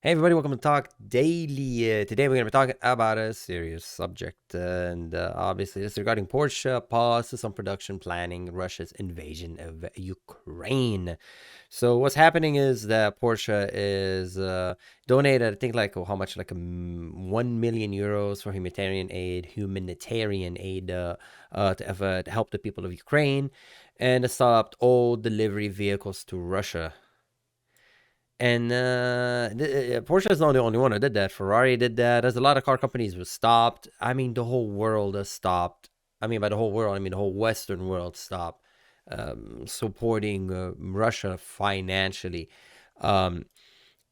Hey everybody, welcome to Talk Daily. Today we're going to be talking about a serious subject, and obviously this is regarding Porsche pauses on production planning, Russia's invasion of Ukraine. So what's happening is that Porsche is donated, I think like how much, like 1 million euros for humanitarian aid to help the people of Ukraine, and stopped all delivery vehicles to Russia. And Porsche is not the only one who did that. Ferrari did that. There's a lot of car companies were stopped. I mean, the whole world has stopped. I mean, by the whole world, I mean the whole Western world stopped supporting Russia financially. Um,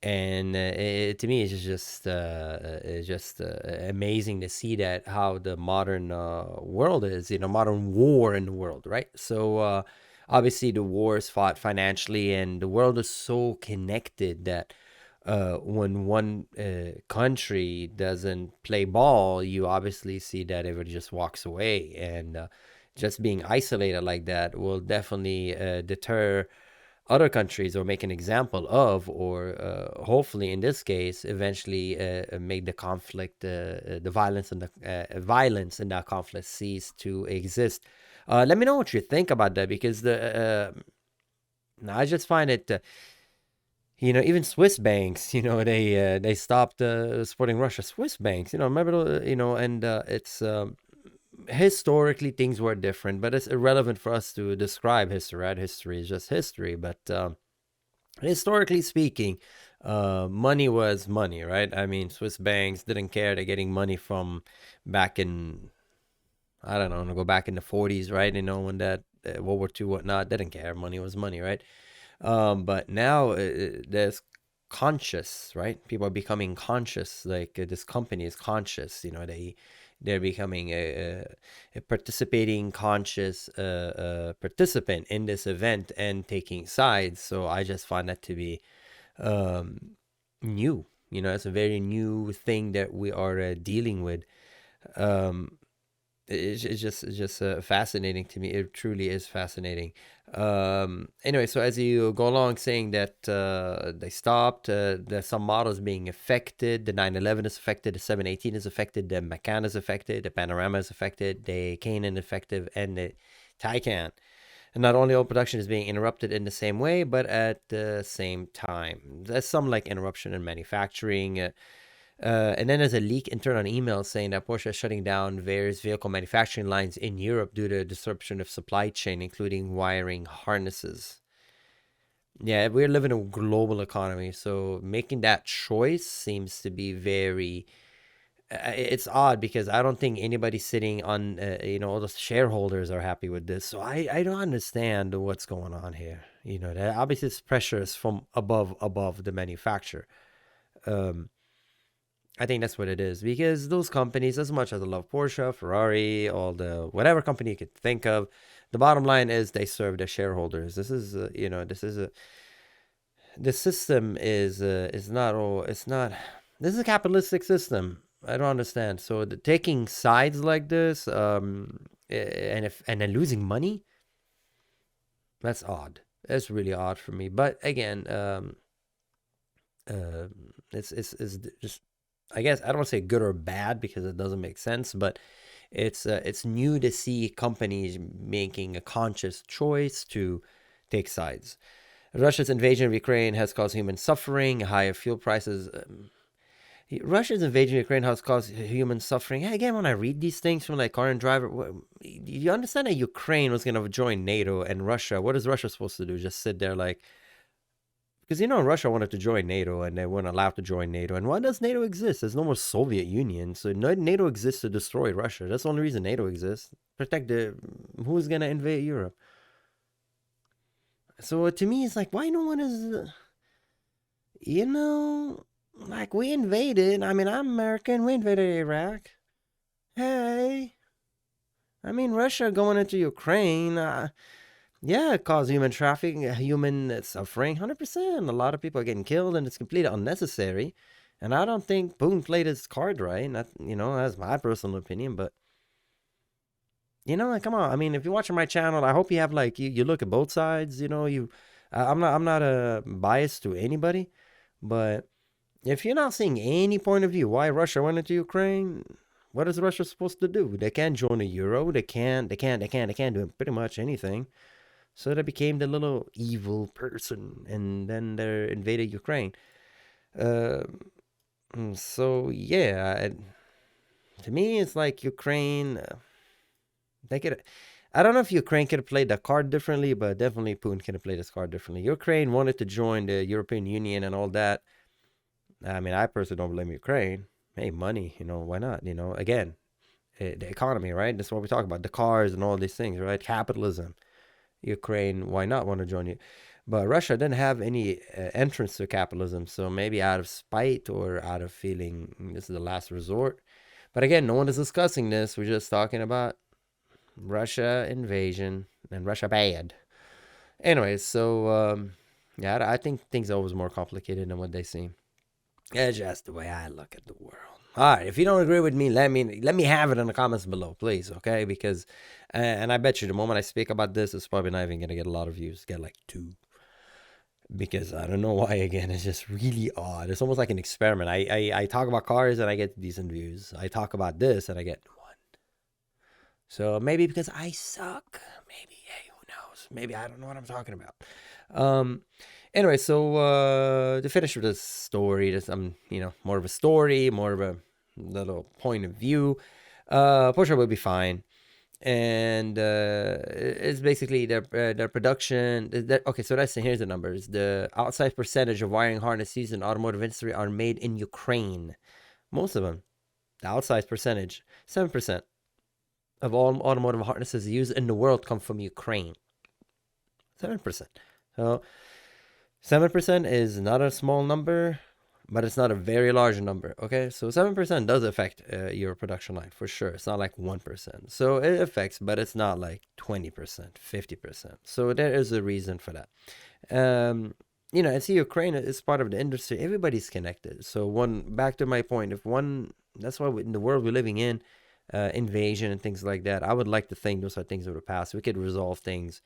and to me, it's just amazing to see that how the modern world is, modern war in the world, right? So obviously the war is fought financially, and the world is so connected that when one country doesn't play ball, you obviously see that everybody just walks away, and just being isolated like that will definitely deter other countries or make an example of, or hopefully in this case, eventually make the conflict, the violence in that conflict cease to exist. Let me know what you think about that, because I just find it, even Swiss banks, they stopped supporting Russia. Swiss banks, remember, and it's historically things were different, but it's irrelevant for us to describe history, right? History is just history, but historically speaking, money was money, right? I mean, Swiss banks didn't care. They're getting money from back in, I don't know, go back in the 40s, right? When that World War II, whatnot, didn't care. Money was money, right? But now there's conscious, right? People are becoming conscious. Like this company is conscious. They're becoming a participating, conscious participant in this event and taking sides. So I just find that to be um, new. It's a very new thing that we are dealing with. Um, it's just fascinating to me. It truly is fascinating. Anyway, so as you go along, saying that they stopped, there's some models being affected. The 911 is affected, the 718 is affected, the Macan is affected, the Panamera is affected, the Cayenne is affected, and the Taycan. And not only all production is being interrupted in the same way, but at the same time. There's some like interruption in manufacturing. And then there's a leak internal email saying that Porsche is shutting down various vehicle manufacturing lines in Europe due to disruption of supply chain, including wiring harnesses. Yeah, we're living in a global economy, so making that choice seems to be very. It's odd because I don't think anybody sitting on, all the shareholders are happy with this. So I don't understand what's going on here. That obviously this pressure is from above the manufacturer. Um, I think that's what it is, because those companies, as much as I love Porsche, Ferrari, all the whatever company you could think of, the bottom line is they serve their shareholders. The system is not all. It's not. This is a capitalistic system. I don't understand. So taking sides like this, and then losing money, that's odd. That's really odd for me. But again, it's just, I guess I don't want to say good or bad because it doesn't make sense, but it's new to see companies making a conscious choice to take sides. Russia's invasion of Ukraine has caused human suffering, higher fuel prices. Russia's invasion of Ukraine has caused human suffering. Again, when I read these things from like car and driver, you understand that Ukraine was going to join NATO, and Russia, what is Russia supposed to do? Just sit there like, because Russia wanted to join NATO and they weren't allowed to join NATO. And why does NATO exist? There's no more Soviet Union, so NATO exists to destroy Russia. That's the only reason NATO exists. Protect the who's gonna invade Europe. So to me, it's like, why no one is, you know, like, we invaded. I mean, I'm American. We invaded Iraq. Hey, I mean, Russia going into Ukraine. Yeah, it caused human trafficking, human suffering, 100%. A lot of people are getting killed, and it's completely unnecessary. And I don't think Putin played his card right. That, that's my personal opinion. But like, come on. I mean, if you're watching my channel, I hope you have like you look at both sides. I'm not biased to anybody, but If you're not seeing any point of view why Russia went into Ukraine, what is Russia supposed to do? They can't join the euro. They can't do pretty much anything. So they became the little evil person, and then they invaded Ukraine. Uh, so yeah, to me, it's like Ukraine. They could. I don't know if Ukraine could have played the card differently, but definitely Putin could have played this card differently. Ukraine wanted to join the European Union and all that. I mean, I personally don't blame Ukraine. Hey, money, why not? Again, the economy, right? That's what we talk about. The cars and all these things, right? Capitalism. Ukraine, why not want to join you? But Russia didn't have any entrance to capitalism, so maybe out of spite or out of feeling this is the last resort. But again, no one is discussing this. We're just talking about Russia invasion and Russia bad. Anyways, so yeah, I think things are always more complicated than what they seem. It's just the way I look at the world. All right, if you don't agree with me, let me have it in the comments below, please, okay? Because, and I bet you the moment I speak about this, it's probably not even gonna get a lot of views. Get like 2, because I don't know why. Again, it's just really odd. It's almost like an experiment. I talk about cars and I get decent views. I talk about this and I get 1. So maybe because I suck. Maybe, hey, who knows? Maybe I don't know what I'm talking about. Um, anyway, so to finish with this story, this more of a story, more of a little point of view. Porsche will be fine, and it's basically their production. Okay, so here's the numbers. The outside percentage of wiring harnesses in automotive industry are made in Ukraine. Most of them, the outside percentage, 7% of all automotive harnesses used in the world come from Ukraine. 7%. So 7% is not a small number, but it's not a very large number. Okay, so 7% does affect your production line for sure. It's not like 1%. So it affects, but it's not like 20%, 50%. So there is a reason for that. And see, Ukraine is part of the industry. Everybody's connected. So back to my point, that's why in the world we're living in, invasion and things like that, I would like to think those are things of the past. We could resolve things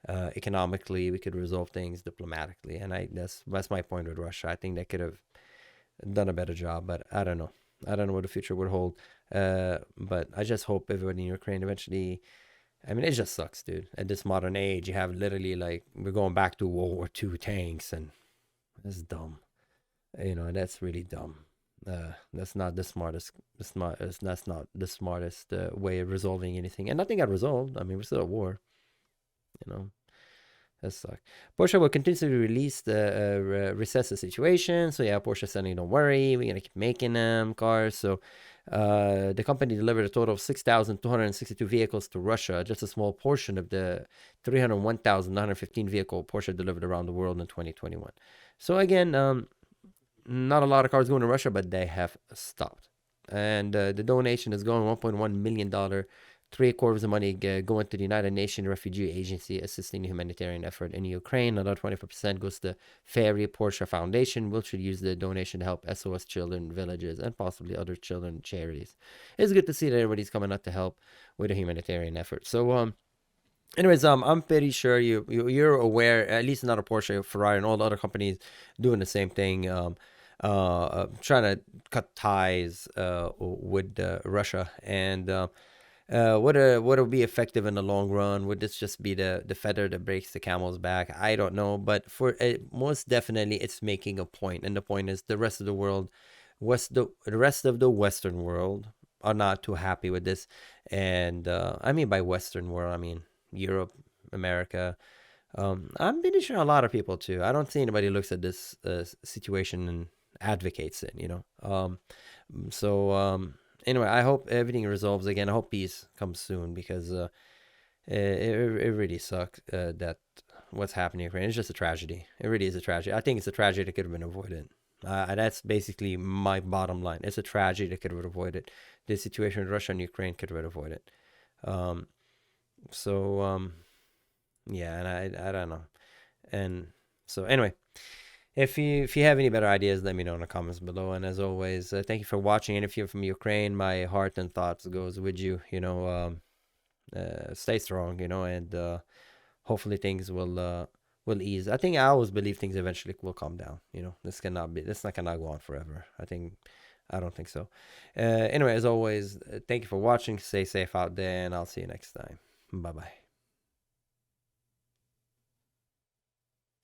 economically. We could resolve things diplomatically, and that's my point with Russia. I think they could have done a better job, but I don't know. I don't know what the future would hold. But I just hope everybody in Ukraine eventually. I mean, it just sucks, dude. At this modern age, you have literally like we're going back to World War II tanks, and that's dumb. That's really dumb. That's not the smartest. That's not the smartest way of resolving anything. And nothing got resolved. I mean, we're still at war. You know, that sucks. Porsche will continue to release the recess the situation. So yeah, Porsche saying, don't worry, we're gonna keep making cars. So the company delivered a total of 6,262 vehicles to Russia, just a small portion of the 301,915 vehicle Porsche delivered around the world in 2021. So again, not a lot of cars going to Russia, but they have stopped. And the donation is going $1.1 million. 3/4 of the money going to the United Nations Refugee Agency, assisting the humanitarian effort in Ukraine. Another 24% goes to the Ferry Porsche Foundation, which should use the donation to help SOS children, villages, and possibly other children charities. It's good to see that everybody's coming out to help with the humanitarian effort. So, anyways, I'm pretty sure you're aware, at least not a Porsche, Ferrari, and all the other companies doing the same thing. Trying to cut ties with Russia, and would it be effective in the long run? Would this just be the feather that breaks the camel's back? I don't know, but for most definitely, it's making a point, and the point is the rest of the world, the rest of the Western world are not too happy with this, and I mean by Western world, I mean Europe, America. I'm pretty sure a lot of people too. I don't see anybody looks at this situation and advocates it. So anyway, I hope everything resolves again. I hope peace comes soon, because it really sucks that what's happening in Ukraine. It's just a tragedy. It really is a tragedy. I think it's a tragedy that could have been avoided. That's basically my bottom line. It's a tragedy that could have been avoided. The situation with Russia and Ukraine could have been avoided. So yeah, and I don't know. And so anyway, if you have any better ideas, let me know in the comments below. And as always, thank you for watching. And if you're from Ukraine, my heart and thoughts goes with you. Stay strong. And hopefully things will will ease. I think I always believe things eventually will calm down. You know, this not cannot go on forever. I don't think so. Anyway, as always, thank you for watching. Stay safe out there, and I'll see you next time. Bye bye.